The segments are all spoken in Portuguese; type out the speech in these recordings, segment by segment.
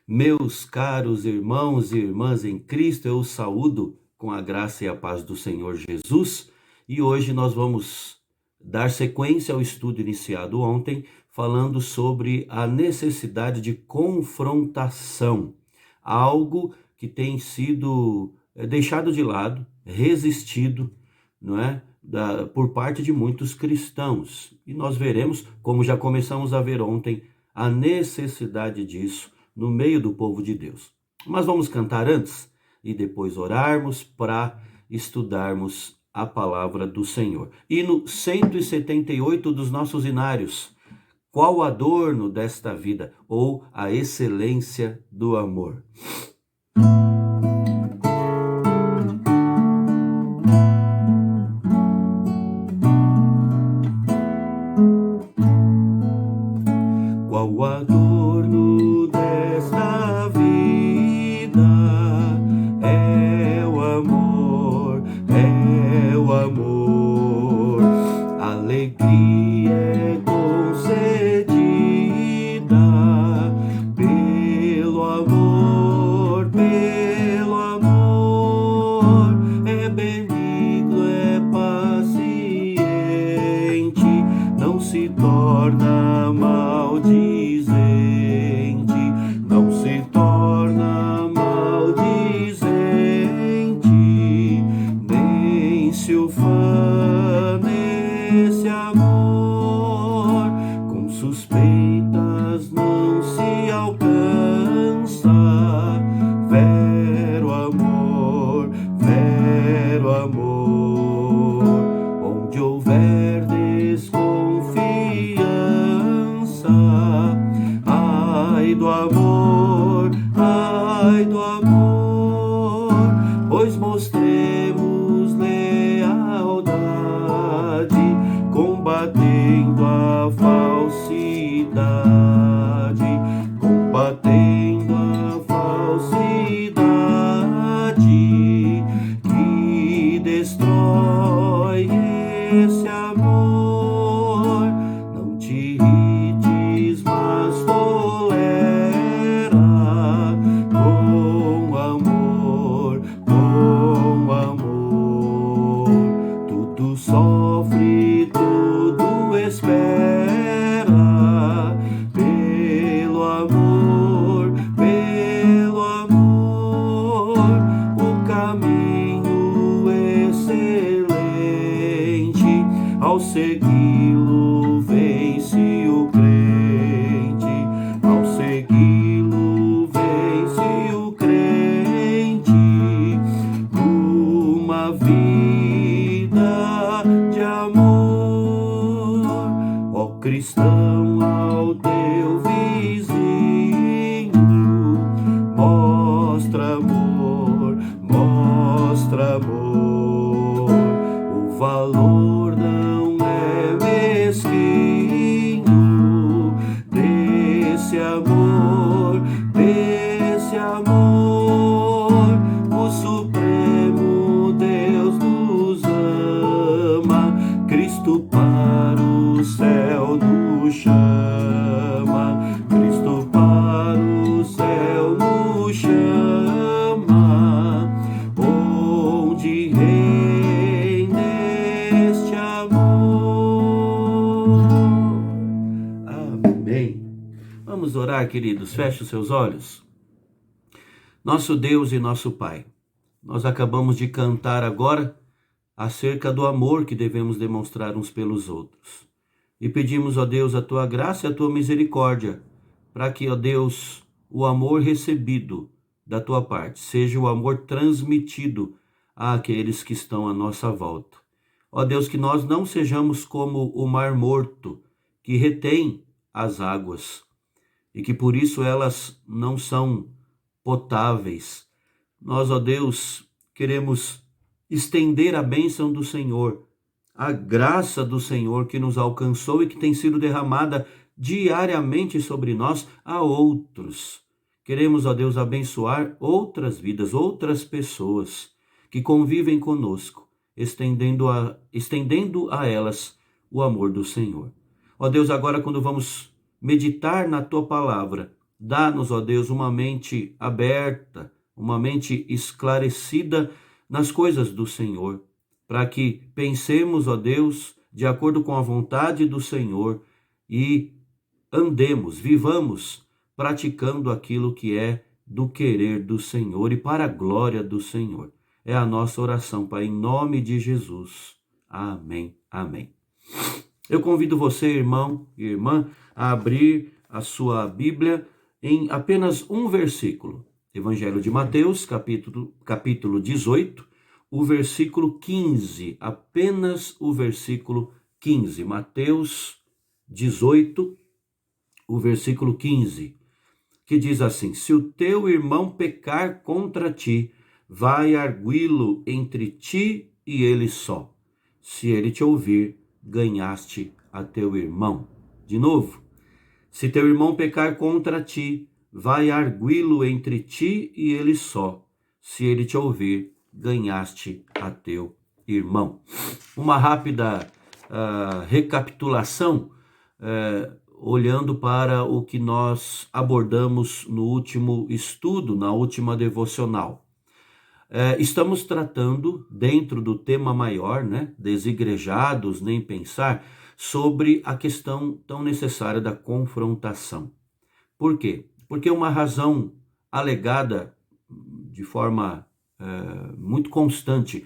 Meus caros irmãos e irmãs em Cristo, eu os saúdo com a graça e a paz do Senhor Jesus. E hoje nós vamos dar sequência ao estudo iniciado ontem, falando sobre a necessidade de confrontação, algo que tem sido deixado de lado, resistido, não é? Por parte de muitos cristãos. E nós veremos, como já começamos a ver ontem, a necessidade disso no meio do povo de Deus. Mas vamos cantar antes e depois orarmos para estudarmos a palavra do Senhor. Hino 178 dos nossos hinários. Qual o adorno desta vida ou a excelência do amor? Qual o adorno desta vida? É o amor, é o amor. Alegria é concedida pelo amor, pelo amor. É benigno, é paciente, não se torna maldizente, não se torna maldizente, nem se ufana nesse amor, com suspeitas não se alcança. Vero amor, vero amor, onde houver desconfiança, ai do amor, pois mostremos lealdade, combatendo a falsidade, combatendo a falsidade que destrói esse amor. Não te irrites, mas tolera com amor, com amor. Tudo sofre, tudo espera, pelo amor, pelo amor. O caminho excelente, ao segui-lo vence o crente, ao segui-lo vence o crente. Uma vida de amor, ó cristão, ao teu vizinho mostra amor, mostra amor. O valor não é mesquinho desse amor, desse amor. O Supremo Deus nos ama, Cristo para o céu nos chama, Cristo para o céu nos chama, onde reina este amor. Amém. Vamos orar, queridos. Feche os seus olhos. Nosso Deus e nosso Pai, nós acabamos de cantar agora acerca do amor que devemos demonstrar uns pelos outros. E pedimos, ó Deus, a tua graça e a tua misericórdia, para que, ó Deus, o amor recebido da tua parte seja o amor transmitido àqueles que estão à nossa volta. Ó Deus, que nós não sejamos como o mar morto, que retém as águas, e que por isso elas não são potáveis. Nós, ó Deus, queremos estender a bênção do Senhor, a graça do Senhor que nos alcançou e que tem sido derramada diariamente sobre nós a outros. Queremos, ó Deus, abençoar outras vidas, outras pessoas que convivem conosco, estendendo a elas o amor do Senhor. Ó Deus, agora quando vamos meditar na tua palavra, Dá-nos, ó Deus, uma mente aberta, uma mente esclarecida nas coisas do Senhor, para que pensemos, ó Deus, de acordo com a vontade do Senhor e andemos, vivamos praticando aquilo que é do querer do Senhor e para a glória do Senhor. É a nossa oração, Pai, em nome de Jesus. Amém. Amém. Eu convido você, irmão e irmã, a abrir a sua Bíblia em apenas um versículo. Evangelho de Mateus, capítulo 18, o versículo 15. Apenas o versículo 15. Mateus 18, o versículo 15, que diz assim: se o teu irmão pecar contra ti, vai arguí-lo entre ti e ele só. Se ele te ouvir, ganhaste a teu irmão. De novo, se teu irmão pecar contra ti, vai arguí-lo entre ti e ele só. Se ele te ouvir, ganhaste a teu irmão. Uma rápida recapitulação, olhando para o que nós abordamos no último estudo, na última devocional. Estamos tratando, dentro do tema maior, desigrejados, nem pensar, sobre a questão tão necessária da confrontação. Por quê? Porque uma razão alegada de forma muito constante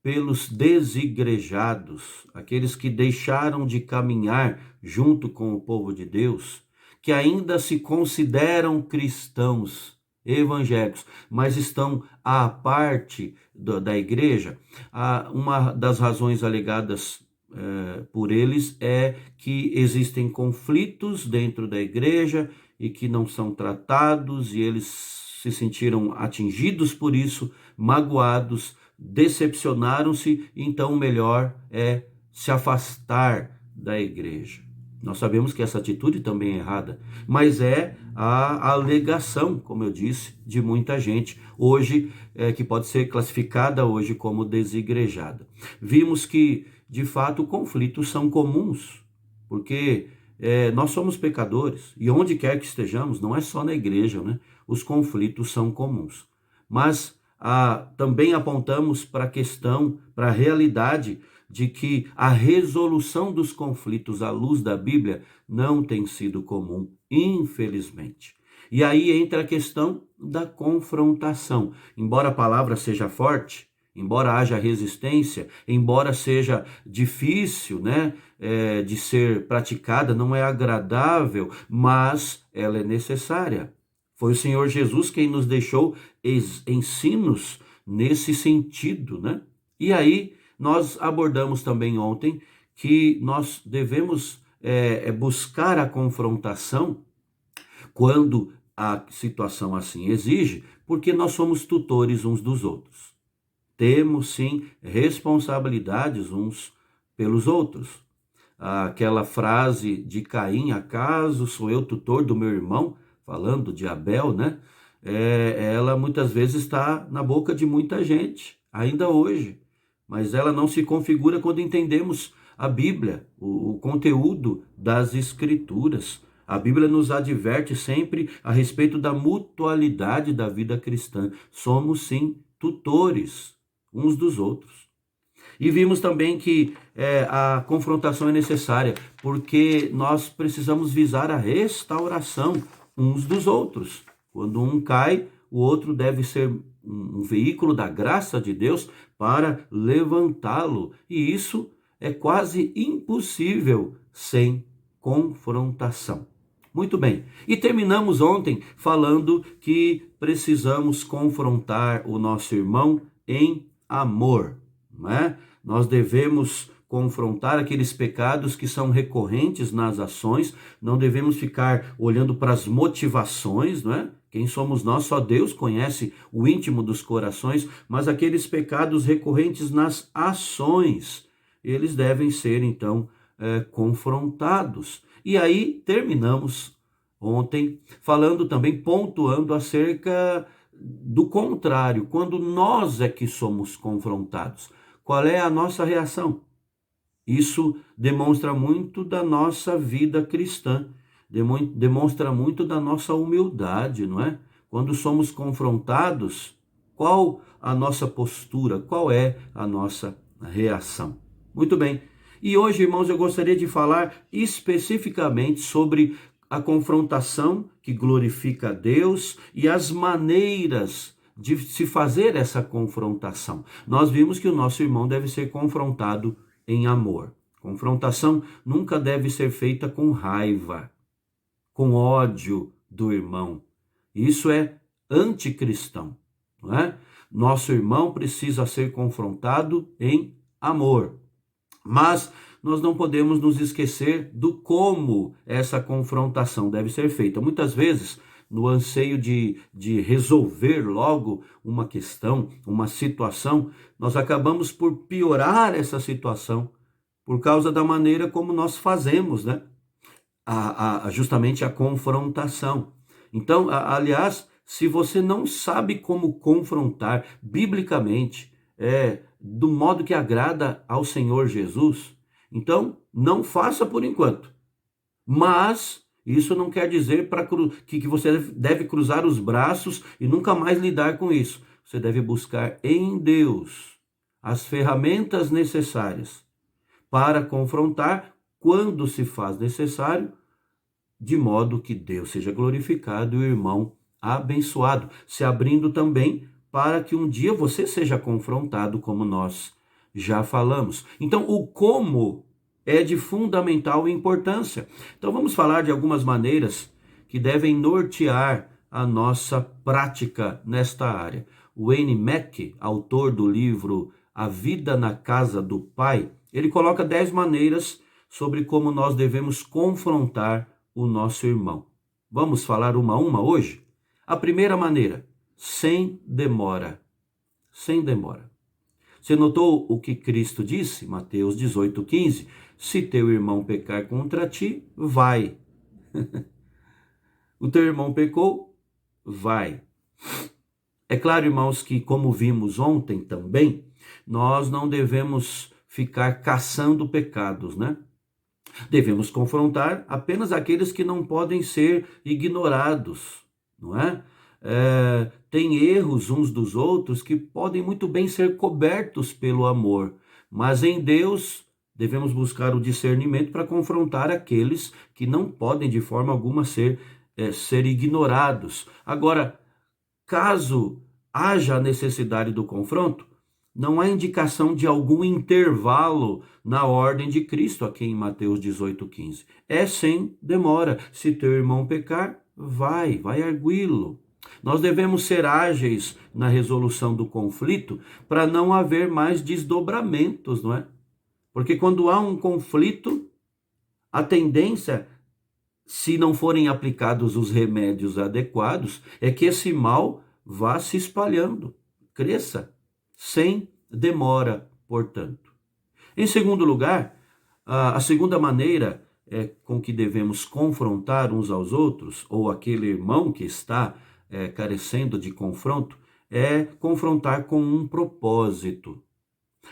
pelos desigrejados, aqueles que deixaram de caminhar junto com o povo de Deus, que ainda se consideram cristãos evangélicos, mas estão à parte da igreja. Uma das razões alegadas por eles é que existem conflitos dentro da igreja e que não são tratados, e eles se sentiram atingidos por isso, magoados, decepcionaram-se, então o melhor é se afastar da igreja. Nós sabemos que essa atitude também é errada, mas é a alegação, como eu disse, de muita gente hoje, que pode ser classificada hoje como desigrejada. Vimos que, de fato, conflitos são comuns, porque nós somos pecadores, e onde quer que estejamos, não é só na igreja, os conflitos são comuns. Mas também apontamos para a questão, para a realidade de que a resolução dos conflitos à luz da Bíblia não tem sido comum, infelizmente. E aí entra a questão da confrontação. Embora a palavra seja forte, embora haja resistência, embora seja difícil, de ser praticada, não é agradável, mas ela é necessária. Foi o Senhor Jesus quem nos deixou ensinos nesse sentido, E aí nós abordamos também ontem que nós devemos buscar a confrontação quando a situação assim exige, porque nós somos tutores uns dos outros. Temos sim responsabilidades uns pelos outros. Aquela frase de Caim: acaso sou eu tutor do meu irmão? Falando de Abel, ela muitas vezes está na boca de muita gente, ainda hoje, mas ela não se configura quando entendemos a Bíblia, o conteúdo das Escrituras. A Bíblia nos adverte sempre a respeito da mutualidade da vida cristã. Somos, sim, tutores uns dos outros. E vimos também que a confrontação é necessária, porque nós precisamos visar a restauração uns dos outros. Quando um cai, o outro deve ser um veículo da graça de Deus para levantá-lo. E isso é quase impossível sem confrontação. Muito bem. E terminamos ontem falando que precisamos confrontar o nosso irmão em amor, Nós devemos confrontar aqueles pecados que são recorrentes nas ações, não devemos ficar olhando para as motivações, Quem somos nós? Só Deus conhece o íntimo dos corações, mas aqueles pecados recorrentes nas ações, eles devem ser, então, confrontados. E aí terminamos ontem falando também, pontuando acerca do contrário, quando nós é que somos confrontados. Qual é a nossa reação? Isso demonstra muito da nossa vida cristã. demonstra muito da nossa humildade, não é? Quando somos confrontados, qual a nossa postura, qual é a nossa reação? Muito bem. E hoje, irmãos, eu gostaria de falar especificamente sobre a confrontação que glorifica a Deus e as maneiras de se fazer essa confrontação. Nós vimos que o nosso irmão deve ser confrontado em amor. Confrontação nunca deve ser feita com raiva, com ódio do irmão. Isso é anticristão, não é? Nosso irmão precisa ser confrontado em amor. Mas nós não podemos nos esquecer do como essa confrontação deve ser feita. Muitas vezes, no anseio de resolver logo uma questão, uma situação, nós acabamos por piorar essa situação por causa da maneira como nós fazemos, né? Justamente a confrontação. Então, aliás, se você não sabe como confrontar biblicamente, do modo que agrada ao Senhor Jesus, então não faça por enquanto. Mas isso não quer dizer que você deve cruzar os braços e nunca mais lidar com isso. Você deve buscar em Deus as ferramentas necessárias para confrontar quando se faz necessário, de modo que Deus seja glorificado e o irmão abençoado, se abrindo também para que um dia você seja confrontado, como nós já falamos. Então, o como é de fundamental importância. Então, vamos falar de algumas maneiras que devem nortear a nossa prática nesta área. Wayne Mack, autor do livro A Vida na Casa do Pai, ele coloca 10 maneiras sobre como nós devemos confrontar o nosso irmão. Vamos falar uma a uma hoje? A primeira maneira, sem demora. Sem demora. Você notou o que Cristo disse? Mateus 18:15. Se teu irmão pecar contra ti, vai. O teu irmão pecou, vai. É claro, irmãos, que como vimos ontem também, nós não devemos ficar caçando pecados, né? Devemos confrontar apenas aqueles que não podem ser ignorados, não é? Tem erros uns dos outros que podem muito bem ser cobertos pelo amor, mas em Deus devemos buscar o discernimento para confrontar aqueles que não podem de forma alguma ser ignorados. Agora, caso haja a necessidade do confronto, não há indicação de algum intervalo na ordem de Cristo aqui em Mateus 18:15. É sem demora. Se teu irmão pecar, vai arguí-lo. Nós devemos ser ágeis na resolução do conflito para não haver mais desdobramentos, não é? Porque quando há um conflito, a tendência, se não forem aplicados os remédios adequados, é que esse mal vá se espalhando, cresça, sem demora, portanto. Em segundo lugar, a segunda maneira com que devemos confrontar uns aos outros, ou aquele irmão que está carecendo de confronto, é confrontar com um propósito.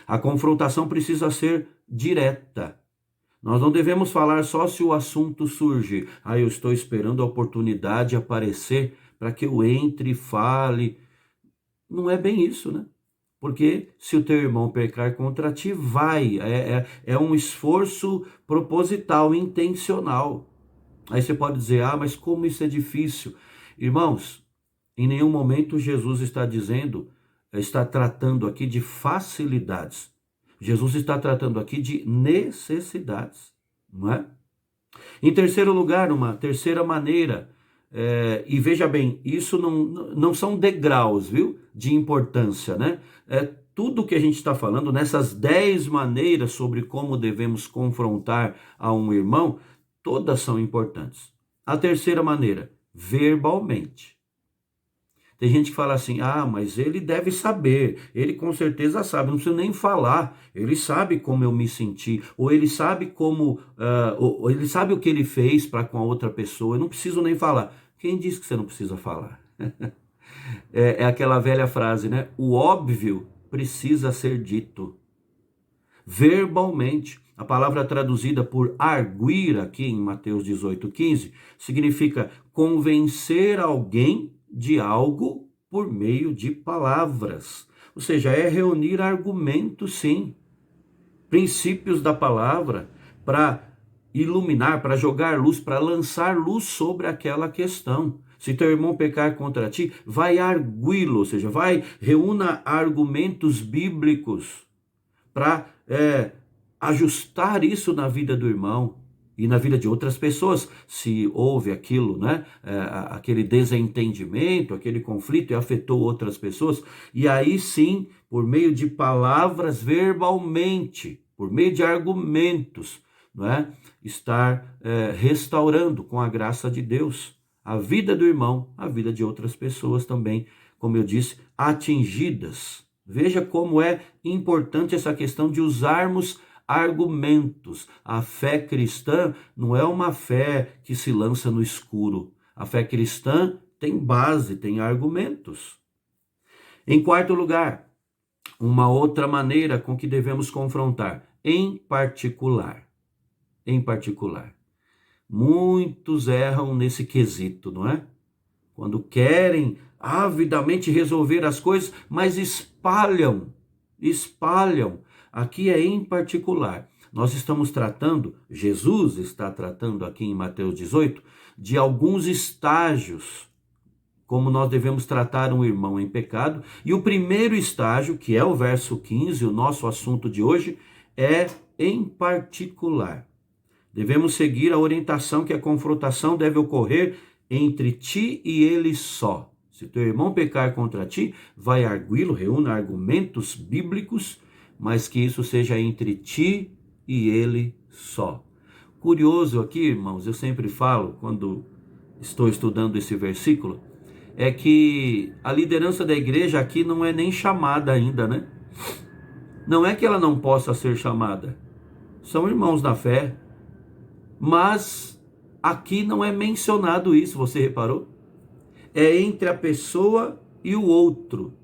A confrontação precisa ser direta. Nós não devemos falar só se o assunto surge. Eu estou esperando a oportunidade aparecer para que eu entre e fale. Não é bem isso, né? Porque se o teu irmão pecar contra ti, vai. É um esforço proposital, intencional. Aí você pode dizer, mas como isso é difícil? Irmãos, em nenhum momento Jesus está tratando aqui de facilidades. Jesus está tratando aqui de necessidades, não é? Em terceiro lugar, uma terceira maneira, e veja bem, isso não são degraus, viu, de importância, né? Tudo que a gente está falando, nessas 10 maneiras sobre como devemos confrontar a um irmão, todas são importantes. A terceira maneira, verbalmente. Tem gente que fala assim, mas ele deve saber, ele com certeza sabe, não preciso nem falar, ele sabe como eu me senti, ou ele sabe ou ele sabe o que ele fez para com a outra pessoa, eu não preciso nem falar. Quem disse que você não precisa falar? É aquela velha frase, né? O óbvio precisa ser dito verbalmente. A palavra traduzida por arguir aqui em Mateus 18:15 significa convencer alguém de algo por meio de palavras. Ou seja, é reunir argumentos, sim, princípios da palavra para iluminar, para jogar luz, para lançar luz sobre aquela questão. Se teu irmão pecar contra ti, vai arguí-lo, ou seja, reúna argumentos bíblicos para ajustar isso na vida do irmão e na vida de outras pessoas, se houve aquilo, né? Aquele desentendimento, aquele conflito e afetou outras pessoas, e aí sim, por meio de palavras verbalmente, por meio de argumentos, não é? Estar restaurando com a graça de Deus a vida do irmão, a vida de outras pessoas também, como eu disse, atingidas. Veja como é importante essa questão de usarmos argumentos. A fé cristã não é uma fé que se lança no escuro. A fé cristã tem base, tem argumentos. Em quarto lugar, uma outra maneira com que devemos confrontar, em particular. Em particular. Muitos erram nesse quesito, não é? Quando querem avidamente resolver as coisas, mas espalham. Aqui é em particular. Nós estamos tratando, Jesus está tratando aqui em Mateus 18, de alguns estágios, como nós devemos tratar um irmão em pecado. E o primeiro estágio, que é o verso 15, o nosso assunto de hoje, é em particular. Devemos seguir a orientação que a confrontação deve ocorrer entre ti e ele só. Se teu irmão pecar contra ti, vai arguí-lo, reúna argumentos bíblicos, mas que isso seja entre ti e ele só. Curioso aqui, irmãos, eu sempre falo, quando estou estudando esse versículo, é que a liderança da igreja aqui não é nem chamada ainda, né? Não é que ela não possa ser chamada. São irmãos na fé. Mas aqui não é mencionado isso, você reparou? É entre a pessoa e o outro.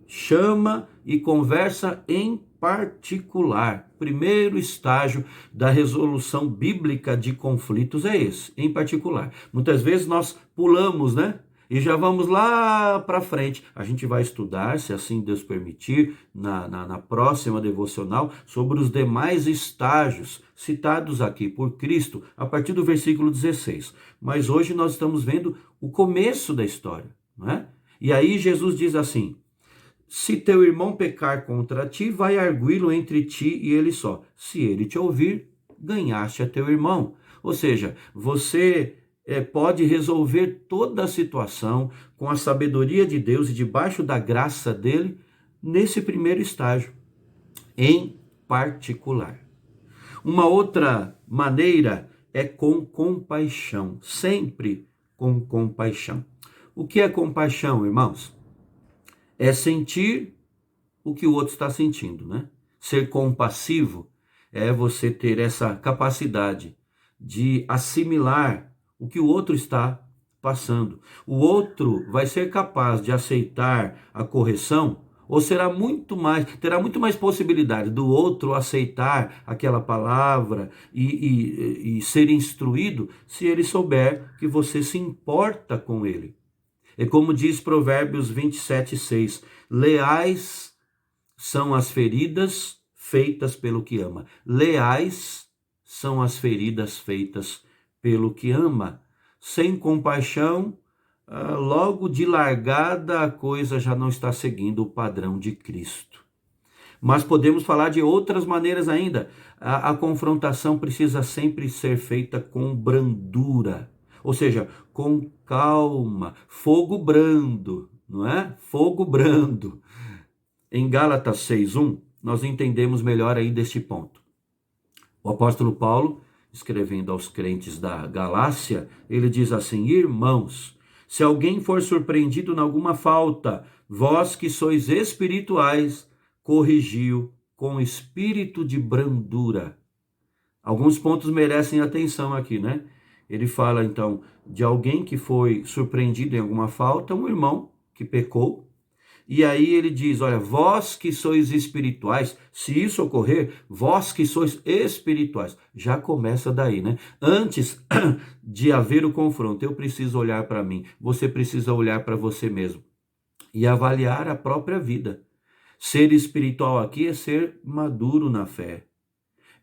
Chama e conversa em particular. Primeiro estágio da resolução bíblica de conflitos é esse, em particular. Muitas vezes nós pulamos, né? E já vamos lá para frente. A gente vai estudar, se assim Deus permitir, na próxima devocional, sobre os demais estágios citados aqui por Cristo, a partir do versículo 16. Mas hoje nós estamos vendo o começo da história, não é? E aí Jesus diz assim: se teu irmão pecar contra ti, vai arguí-lo entre ti e ele só. Se ele te ouvir, ganhaste a teu irmão. Ou seja, você pode resolver toda a situação com a sabedoria de Deus e debaixo da graça dele nesse primeiro estágio, em particular. Uma outra maneira é com compaixão, sempre com compaixão. O que é compaixão, irmãos? É sentir o que o outro está sentindo, né? Ser compassivo é você ter essa capacidade de assimilar o que o outro está passando. O outro vai ser capaz de aceitar a correção, ou terá muito mais possibilidade do outro aceitar aquela palavra e ser instruído se ele souber que você se importa com ele. É como diz Provérbios 27:6, leais são as feridas feitas pelo que ama. Leais são as feridas feitas pelo que ama. Sem compaixão, logo de largada a coisa já não está seguindo o padrão de Cristo. Mas podemos falar de outras maneiras ainda. A confrontação precisa sempre ser feita com brandura. Ou seja, com calma, fogo brando, não é? Fogo brando. Em Gálatas 6:1, nós entendemos melhor ainda este ponto. O apóstolo Paulo, escrevendo aos crentes da Galácia, ele diz assim: irmãos, se alguém for surpreendido em alguma falta, vós que sois espirituais, corrigiu com espírito de brandura. Alguns pontos merecem atenção aqui, né? Ele fala, então, de alguém que foi surpreendido em alguma falta, um irmão que pecou, E aí ele diz, olha, vós que sois espirituais, se isso ocorrer, vós que sois espirituais. Já começa daí, né? Antes de haver o confronto, eu preciso olhar para mim, você precisa olhar para você mesmo e avaliar a própria vida. Ser espiritual aqui é ser maduro na fé.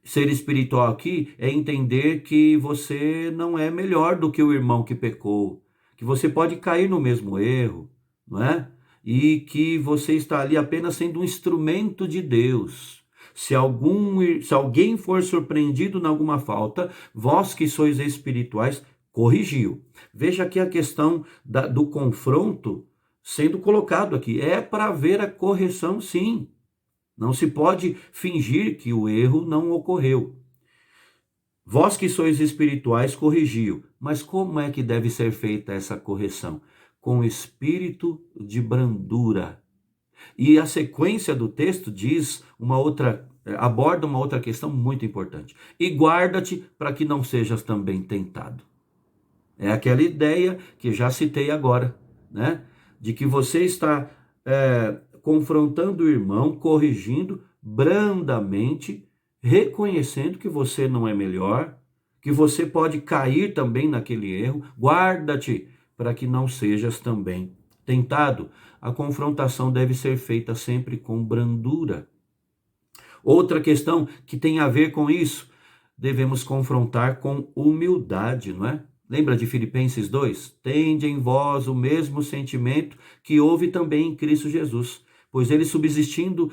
Ser espiritual aqui é entender que você não é melhor do que o irmão que pecou, que você pode cair no mesmo erro, não é? E que você está ali apenas sendo um instrumento de Deus. Se alguém for surpreendido em alguma falta, vós que sois espirituais, corrigiu. Veja aqui a questão do confronto sendo colocado aqui. É para ver a correção, sim. Não se pode fingir que o erro não ocorreu. Vós que sois espirituais, corrigiu. Mas como é que deve ser feita essa correção? Com espírito de brandura. E a sequência do texto aborda uma outra questão muito importante. E guarda-te para que não sejas também tentado. É aquela ideia que já citei agora, né? De que você está confrontando o irmão, corrigindo brandamente, reconhecendo que você não é melhor, que você pode cair também naquele erro. Guarda-te para que não sejas também tentado. A confrontação deve ser feita sempre com brandura. Outra questão que tem a ver com isso, devemos confrontar com humildade, não é? Lembra de Filipenses 2? Tende em vós o mesmo sentimento que houve também em Cristo Jesus. Pois ele, subsistindo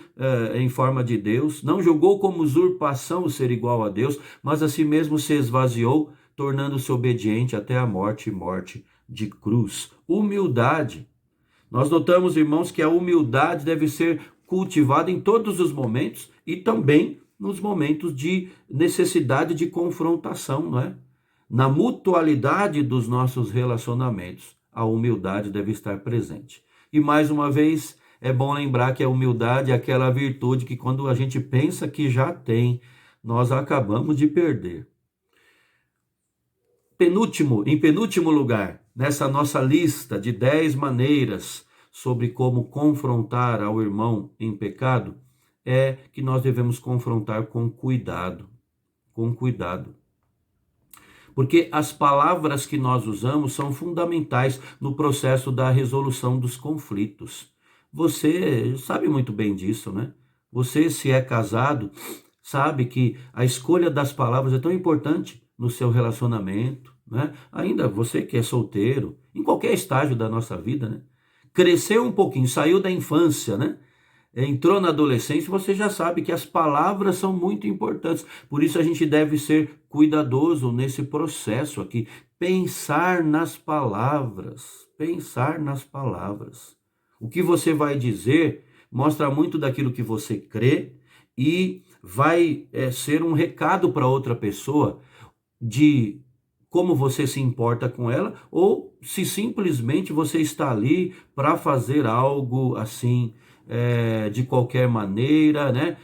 em forma de Deus, não julgou como usurpação o ser igual a Deus, mas a si mesmo se esvaziou, tornando-se obediente até a morte de cruz. Humildade. Nós notamos, irmãos, que a humildade deve ser cultivada em todos os momentos e também nos momentos de necessidade de confrontação, não é? Na mutualidade dos nossos relacionamentos, a humildade deve estar presente. E mais uma vez, é bom lembrar que a humildade é aquela virtude que quando a gente pensa que já tem, nós acabamos de perder. Em penúltimo lugar, nessa nossa lista de 10 maneiras sobre como confrontar ao irmão em pecado, é que nós devemos confrontar com cuidado. Com cuidado. Porque as palavras que nós usamos são fundamentais no processo da resolução dos conflitos. Você sabe muito bem disso, né? Você, se é casado, sabe que a escolha das palavras é tão importante no seu relacionamento, né? Ainda você que é solteiro, em qualquer estágio da nossa vida, né? Cresceu um pouquinho, saiu da infância, né? Entrou na adolescência, você já sabe que as palavras são muito importantes. Por isso a gente deve ser cuidadoso nesse processo aqui. Pensar nas palavras. Pensar nas palavras. O que você vai dizer mostra muito daquilo que você crê e vai ser um recado para outra pessoa de como você se importa com ela ou se simplesmente você está ali para fazer algo assim de qualquer maneira, né?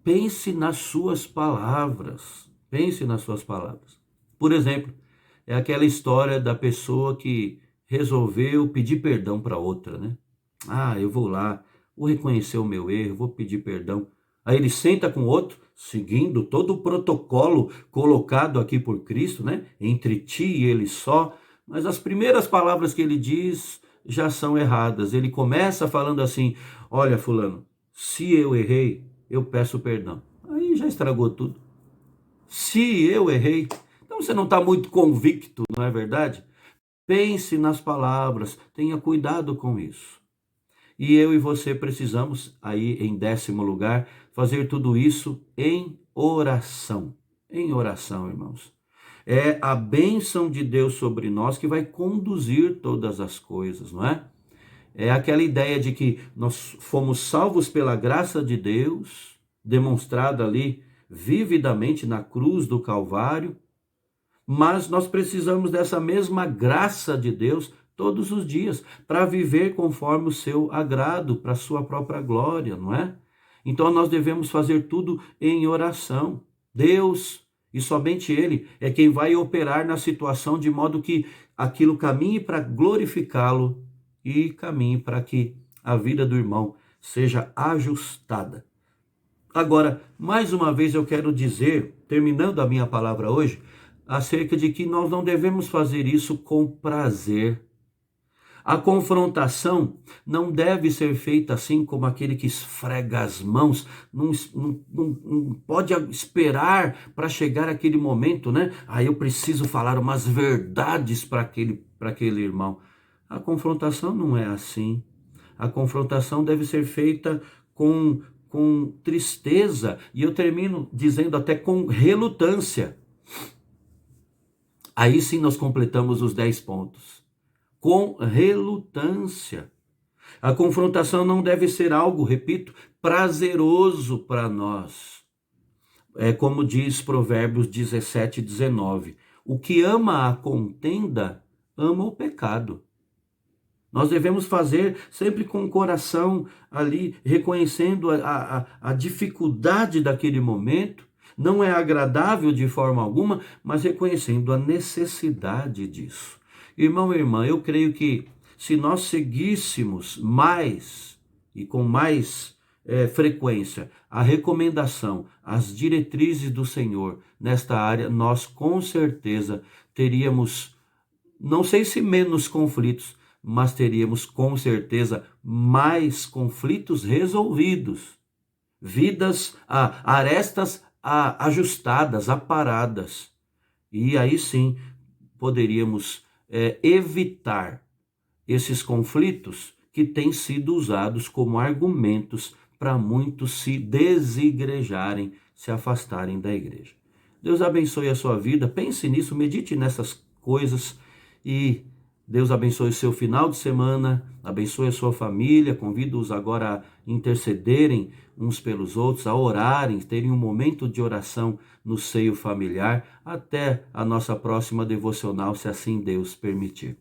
Pense nas suas palavras. Pense nas suas palavras. Por exemplo, é aquela história da pessoa que resolveu pedir perdão para outra, né? Ah, eu vou lá, vou reconhecer o meu erro, vou pedir perdão. Aí ele senta com o outro, seguindo todo o protocolo colocado aqui por Cristo, né? Entre ti e ele só. Mas as primeiras palavras que ele diz já são erradas. Ele começa falando assim: olha, fulano, se eu errei, eu peço perdão. Aí já estragou tudo. Se eu errei, então você não está muito convicto, não é verdade? Pense nas palavras, tenha cuidado com isso. E eu e você precisamos, aí em 10º lugar, fazer tudo isso em oração. Em oração, irmãos. É a bênção de Deus sobre nós que vai conduzir todas as coisas, não é? É aquela ideia de que nós fomos salvos pela graça de Deus, demonstrada ali vividamente na cruz do Calvário, mas nós precisamos dessa mesma graça de Deus todos os dias para viver conforme o seu agrado, para a sua própria glória, não é? Então nós devemos fazer tudo em oração. Deus, e somente Ele, é quem vai operar na situação de modo que aquilo caminhe para glorificá-lo e caminhe para que a vida do irmão seja ajustada. Agora, mais uma vez eu quero dizer, terminando a minha palavra hoje, acerca de que nós não devemos fazer isso com prazer. A confrontação não deve ser feita assim como aquele que esfrega as mãos, não pode esperar para chegar aquele momento, né? Eu preciso falar umas verdades para aquele irmão. A confrontação não é assim. A confrontação deve ser feita com tristeza, e eu termino dizendo até com relutância. Aí sim nós completamos os 10 pontos. Com relutância. A confrontação não deve ser algo, repito, prazeroso para nós. É como diz Provérbios 17:19. O que ama a contenda, ama o pecado. Nós devemos fazer sempre com o coração ali, reconhecendo a dificuldade daquele momento. Não é agradável de forma alguma, mas reconhecendo a necessidade disso. Irmão e irmã, eu creio que se nós seguíssemos mais e com mais frequência a recomendação, as diretrizes do Senhor nesta área, nós com certeza teríamos, não sei se menos conflitos, mas teríamos com certeza mais conflitos resolvidos, vidas, arestas ajustadas, aparadas. E aí sim poderíamos evitar esses conflitos que têm sido usados como argumentos para muitos se desigrejarem, se afastarem da igreja. Deus abençoe a sua vida, pense nisso, medite nessas coisas e Deus abençoe o seu final de semana, abençoe a sua família, convido-os agora a intercederem uns pelos outros, a orarem, terem um momento de oração no seio familiar, até a nossa próxima devocional, se assim Deus permitir.